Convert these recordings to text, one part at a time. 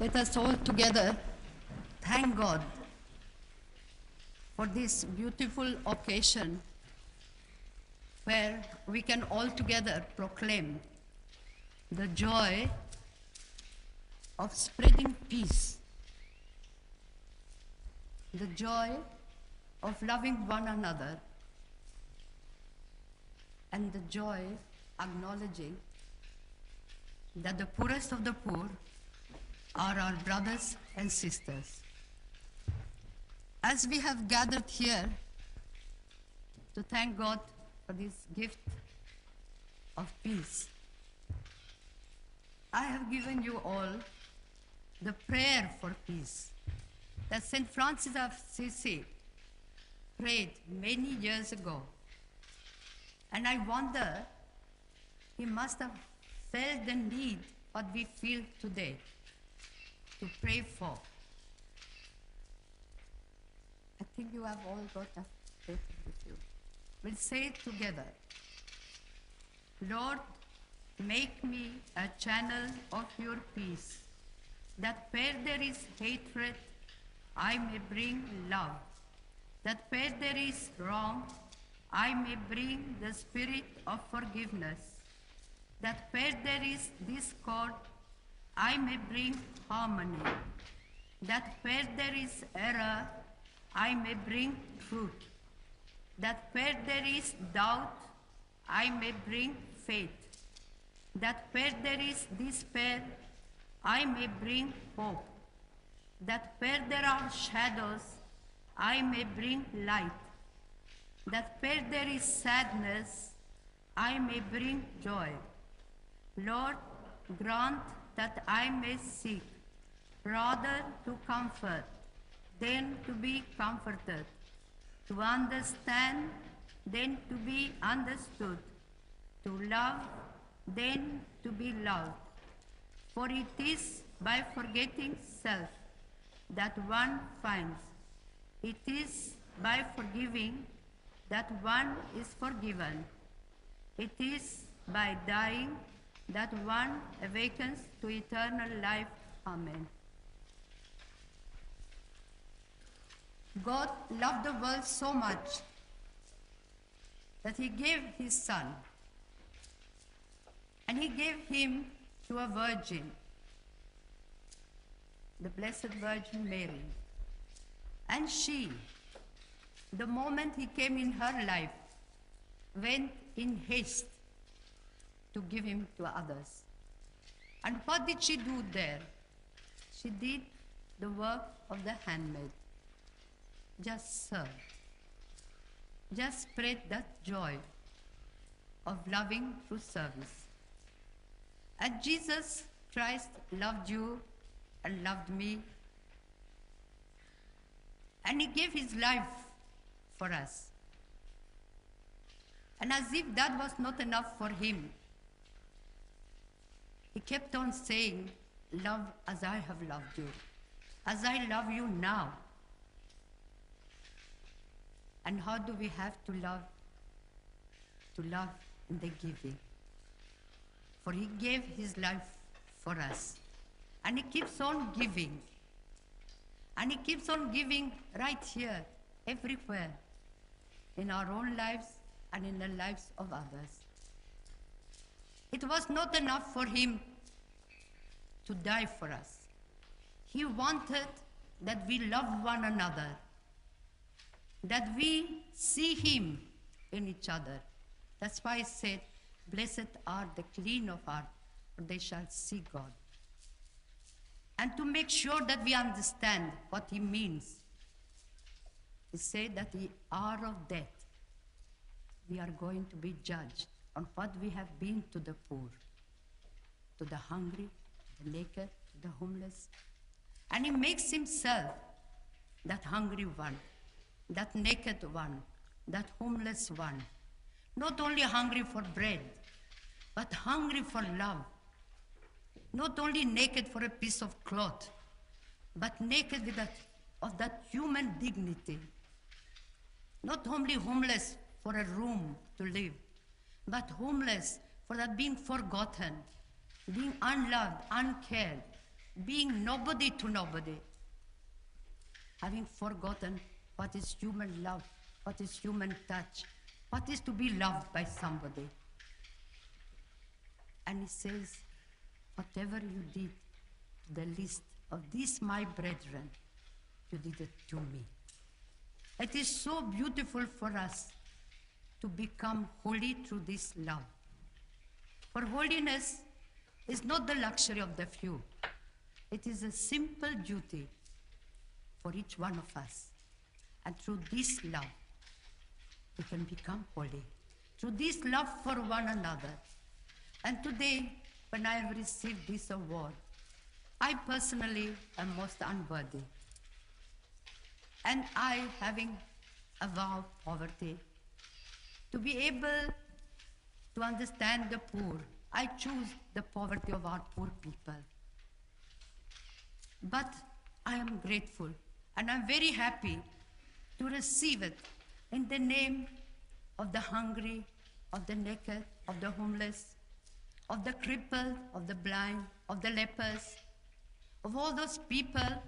Let us all together thank God for this beautiful occasion where we can all together proclaim the joy of spreading peace, the joy of loving one another, and the joy acknowledging that the poorest of the poor are our brothers and sisters. As we have gathered here to thank God for this gift of peace, I have given you all the prayer for peace that St. Francis of Assisi prayed many years ago. And I wonder, he must have felt the need what we feel today to pray for. I think you have all got a paper with you. We'll say it together. Lord, make me a channel of your peace, that where there is hatred, I may bring love, that where there is wrong, I may bring the spirit of forgiveness, that where there is discord, I may bring harmony, that where there is error, I may bring truth, that where there is doubt, I may bring faith, that where there is despair, I may bring hope, that where there are shadows, I may bring light, that where there is sadness, I may bring joy. Lord, grant that I may seek rather to comfort than to be comforted, to understand than to be understood, to love than to be loved. For it is by forgetting self that one finds. It is by forgiving that one is forgiven. It is by dying that one awakens to eternal life. Amen. God loved the world so much that he gave his son, and he gave him to a virgin, the Blessed Virgin Mary. And she, the moment he came in her life, went in haste to give him to others. And what did she do there? She did the work of the handmaid. Just serve. Just spread that joy of loving through service. As Jesus Christ loved you and loved me, and he gave his life for us. And as if that was not enough for him, he kept on saying, love as I have loved you, as I love you now. And how do we have to love? To love in the giving. For he gave his life for us. And he keeps on giving. And he keeps on giving right here, everywhere, in our own lives and in the lives of others. It was not enough for him to die for us. He wanted that we love one another, that we see him in each other. That's why I said, blessed are the clean of heart, for they shall see God. And to make sure that we understand what he means, he said that the hour of death, we are going to be judged on what we have been to the poor, to the hungry, to the naked, to the homeless. And he makes himself that hungry one, that naked one, that homeless one, not only hungry for bread, but hungry for love, not only naked for a piece of cloth, but naked with of that human dignity, not only homeless for a room to live, but homeless for that being forgotten, being unloved, uncared, being nobody to nobody, having forgotten what is human love, what is human touch, what is to be loved by somebody. And he says, whatever you did to the least of these my brethren, you did it to me. It is so beautiful for us to become holy through this love. For holiness is not the luxury of the few. It is a simple duty for each one of us. And through this love, we can become holy. Through this love for one another. And today, when I have received this award, I personally am most unworthy. And I, having a vow of poverty, to be able to understand the poor, I choose the poverty of our poor people. But I am grateful and I'm very happy to receive it in the name of the hungry, of the naked, of the homeless, of the crippled, of the blind, of the lepers, of all those people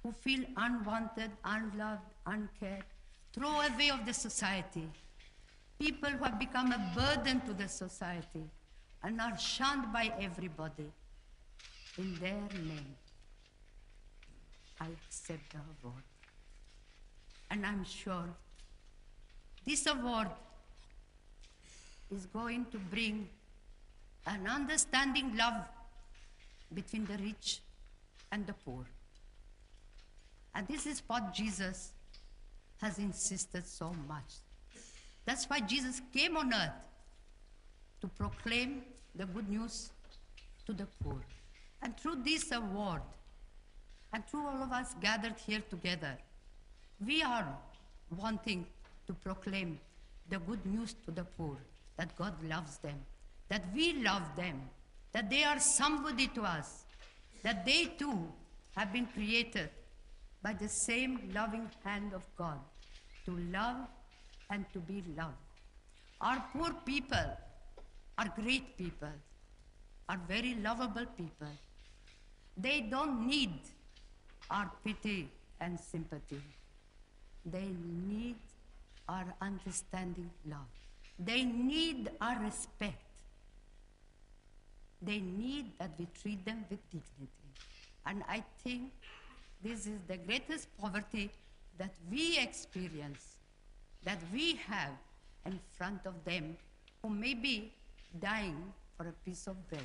who feel unwanted, unloved, uncared, throwaway of the society, people who have become a burden to the society and are shunned by everybody. In their name, I accept the award. And I'm sure this award is going to bring an understanding love between the rich and the poor. And this is what Jesus has insisted so much. That's why Jesus came on earth, to proclaim the good news to the poor. And through this award, and through all of us gathered here together, we are wanting to proclaim the good news to the poor, that God loves them, that we love them, that they are somebody to us, that they too have been created by the same loving hand of God, to love and to be loved. Our poor people are great people, are very lovable people. They don't need our pity and sympathy. They need our understanding love. They need our respect. They need that we treat them with dignity. And I think this is the greatest poverty that we experience, that we have in front of them who may be dying for a piece of bread,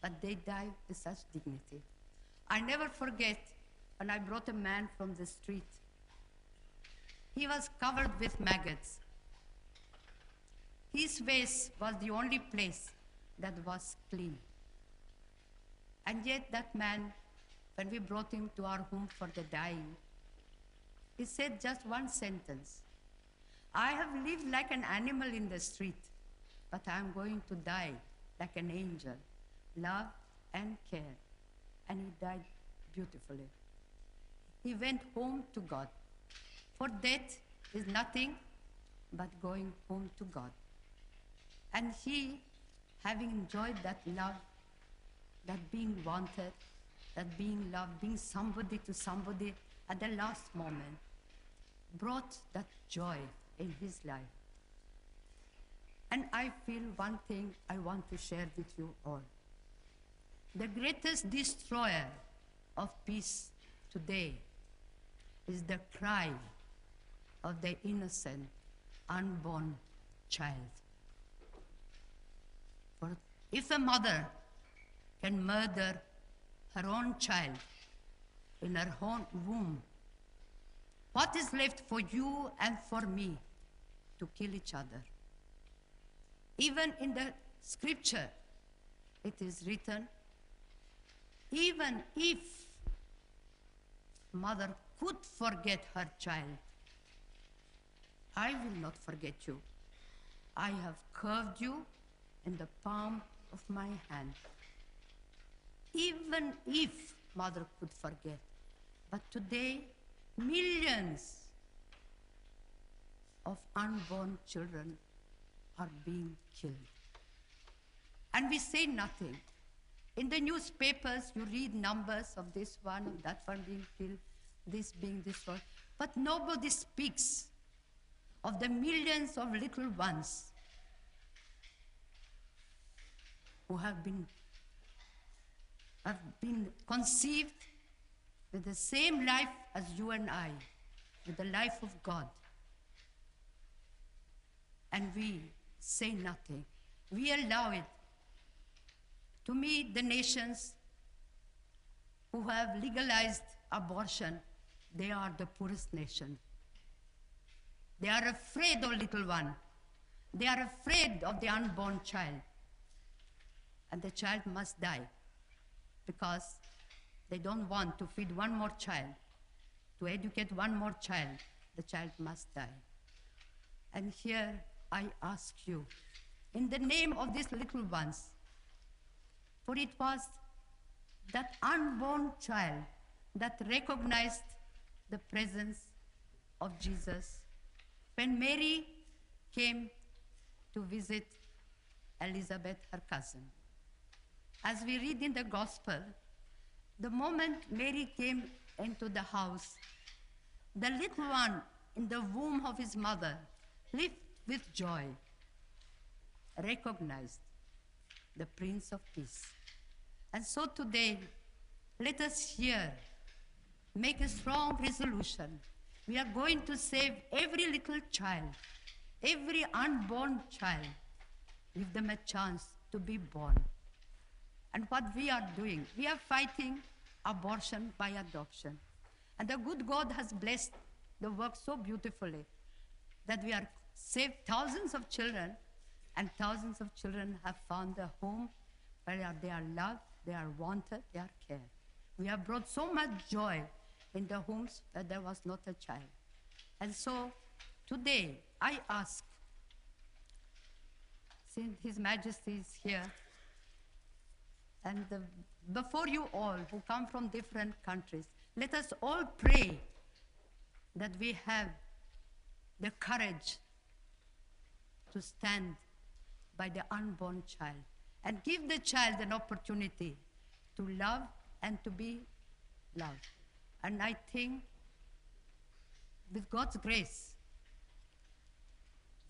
but they die with such dignity. I never forget when I brought a man from the street. He was covered with maggots. His face was the only place that was clean. And yet that man, when we brought him to our home for the dying, he said just one sentence: I have lived like an animal in the street, but I am going to die like an angel, love and care. And he died beautifully. He went home to God. For death is nothing but going home to God. And he, having enjoyed that love, that being wanted, that being loved, being somebody to somebody at the last moment, brought that joy in his life. And I feel one thing I want to share with you all. The greatest destroyer of peace today is the cry of the innocent, unborn child. For if a mother can murder her own child in her own womb, what is left for you and for me to kill each other? Even in the scripture, it is written, even if mother could forget her child, I will not forget you. I have curved you in the palm of my hand. Even if mother could forget. But today, millions of unborn children are being killed. And we say nothing. In the newspapers, you read numbers of this one, of that one being killed, this being this one. But nobody speaks of the millions of little ones who have been conceived with the same life as you and I, with the life of God. And we say nothing. We allow it. To me, the nations who have legalized abortion, they are the poorest nation. They are afraid of little one. They are afraid of the unborn child. And the child must die because they don't want to feed one more child, to educate one more child. The child must die. And here I ask you, in the name of these little ones, for it was that unborn child that recognized the presence of Jesus when Mary came to visit Elizabeth, her cousin. As we read in the gospel, the moment Mary came into the house, the little one in the womb of his mother leaped with joy, recognized the Prince of Peace. And so today, let us here make a strong resolution. We are going to save every little child, every unborn child, give them a chance to be born. And what we are doing, we are fighting abortion by adoption. And the good God has blessed the work so beautifully that we are saved thousands of children, and thousands of children have found a home where they are loved, they are wanted, they are cared. We have brought so much joy in the homes where there was not a child. And so today I ask, since His Majesty is here, and before you all who come from different countries, let us all pray that we have the courage to stand by the unborn child and give the child an opportunity to love and to be loved. And I think with God's grace,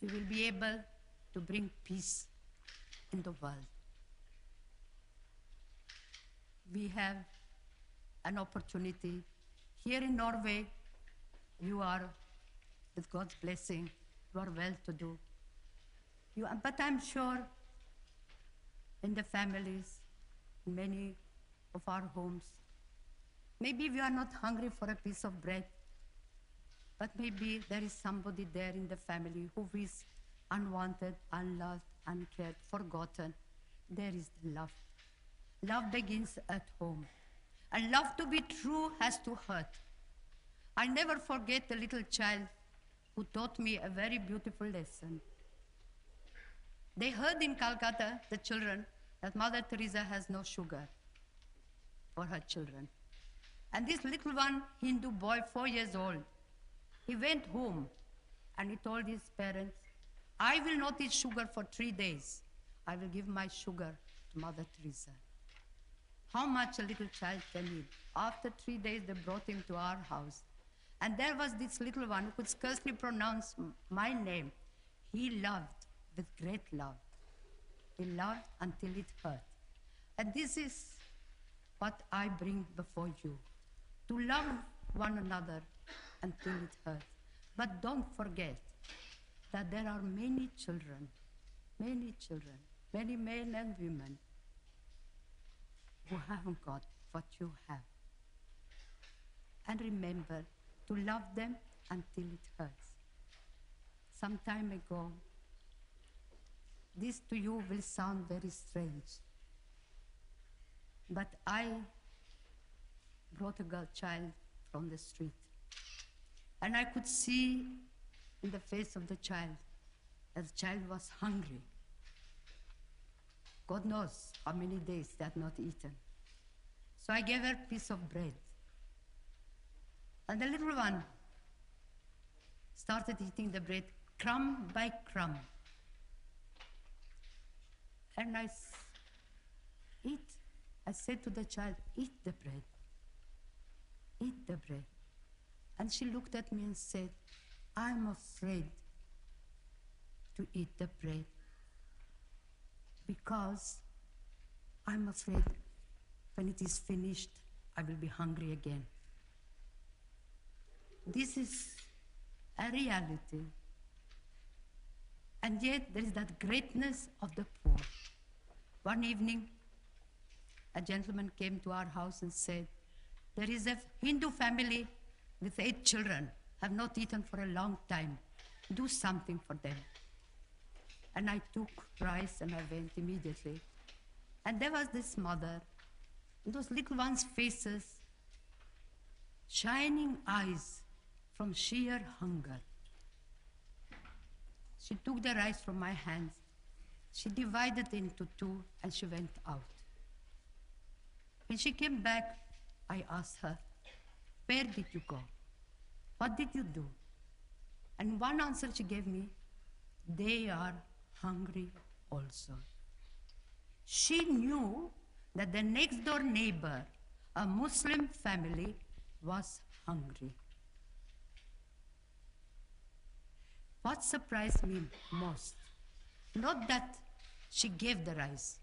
we will be able to bring peace in the world. We have an opportunity. Here in Norway, you are, with God's blessing, you are well-to-do. But I'm sure in the families, in many of our homes, maybe we are not hungry for a piece of bread, but maybe there is somebody there in the family who is unwanted, unloved, uncared, forgotten. There is love. Love begins at home. And love to be true has to hurt. I'll never forget the little child who taught me a very beautiful lesson. They heard in Calcutta, the children, that Mother Teresa has no sugar for her children. And this little one, Hindu boy, 4 years old, he went home and he told his parents, I will not eat sugar for 3 days. I will give my sugar to Mother Teresa. How much a little child can eat? After 3 days, they brought him to our house. And there was this little one who could scarcely pronounce my name. He loved with great love. He loved until it hurt. And this is what I bring before you. To love one another until it hurts. But don't forget that there are many children, many men and women who haven't got what you have. And remember to love them until it hurts. Some time ago, this to you will sound very strange, but I brought a girl child from the street, and I could see in the face of the child that the child was hungry. God knows how many days they had not eaten. So I gave her a piece of bread. And the little one started eating the bread crumb by crumb. And I eat I said to the child, eat the bread. Eat the bread. And she looked at me and said, I'm afraid to eat the bread because I'm afraid when it is finished, I will be hungry again. This is a reality. And yet there is that greatness of the poor. One evening, a gentleman came to our house and said, there is a Hindu family with 8 children, have not eaten for a long time. Do something for them. And I took rice and I went immediately. And there was this mother, those little ones' faces, shining eyes from sheer hunger. She took the rice from my hands. She divided it into 2 and she went out. When she came back, I asked her, where did you go? What did you do? And one answer she gave me, they are hungry also. She knew that the next door neighbor, a Muslim family, was hungry. What surprised me most, not that she gave the rice,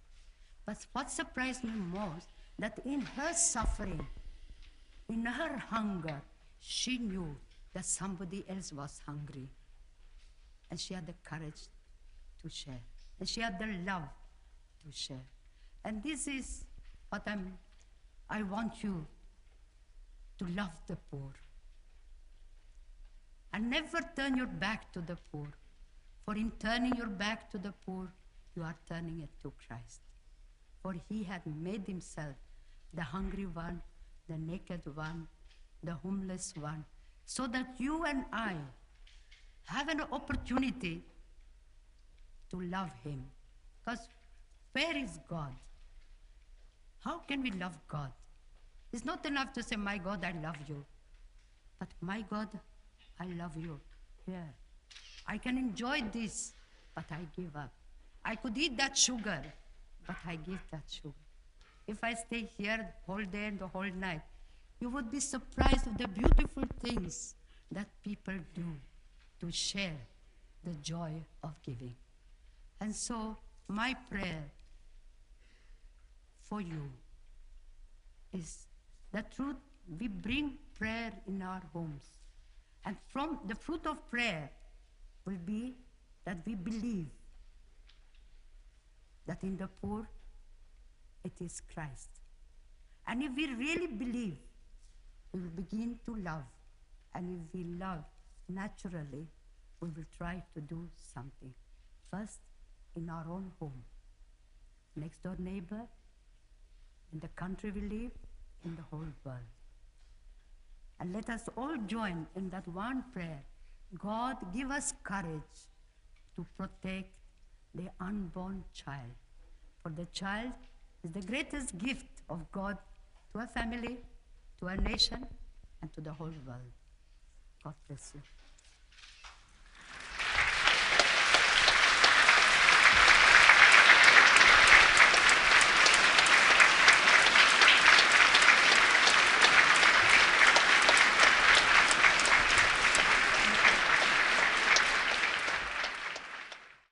but what surprised me most, that in her suffering, in her hunger, she knew that somebody else was hungry. And she had the courage to share. And she had the love to share. And this is what I want you to love the poor. And never turn your back to the poor. For in turning your back to the poor, you are turning it to Christ. For he had made himself the hungry one, the naked one, the homeless one, so that you and I have an opportunity to love him. Because where is God? How can we love God? It's not enough to say, my God, I love you. But my God, I love you. Here. I can enjoy this, but I give up. I could eat that sugar, but I give that sugar. If I stay here the whole day and the whole night, you would be surprised of the beautiful things that people do to share the joy of giving. And so my prayer for you is that truth, we bring prayer in our homes. And from the fruit of prayer will be that we believe that in the poor, it is Christ. And if we really believe, we will begin to love. And if we love naturally, we will try to do something. First, in our own home, next door neighbor, in the country we live, in the whole world. And let us all join in that one prayer. God, give us courage to protect the unborn child. For the child is the greatest gift of God to a family, to a nation, and to the whole world. God bless you.